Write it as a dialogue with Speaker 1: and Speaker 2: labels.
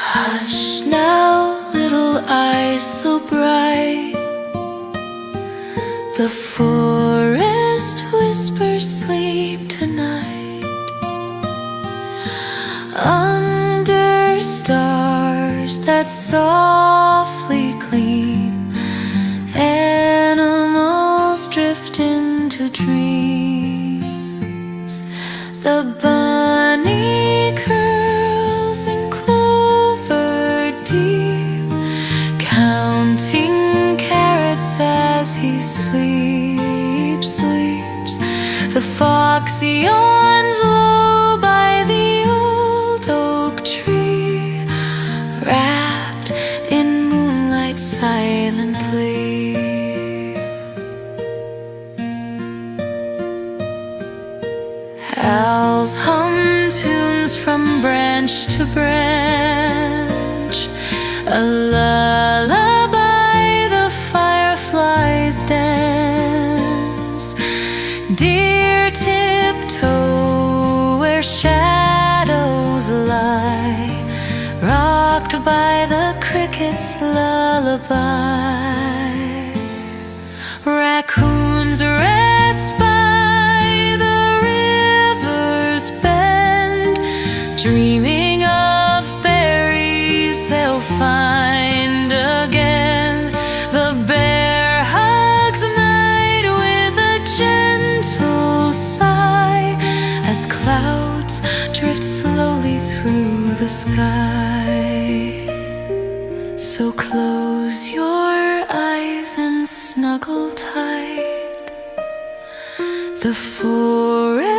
Speaker 1: Hush now, little eyes so bright. The forest whispers sleep tonight. Under stars that softly gleam, animals drift into dreams. The bunny curls in clover deep, counting carrots as he sleeps. The fox yawns low by the old oak tree, wrapped in moonlight silently. Owls hum tunes from branch to branch, a lullaby the fireflies dance. Deer tiptoe where shadows lie, rocked by the cricket's lullaby. Raccoons rest by the river's bend, dreaming of berries they'll find again. The bear hugs night with a gentle sigh, as clouds drift slowly through the sky. So close your eyes and snuggle tight. The forest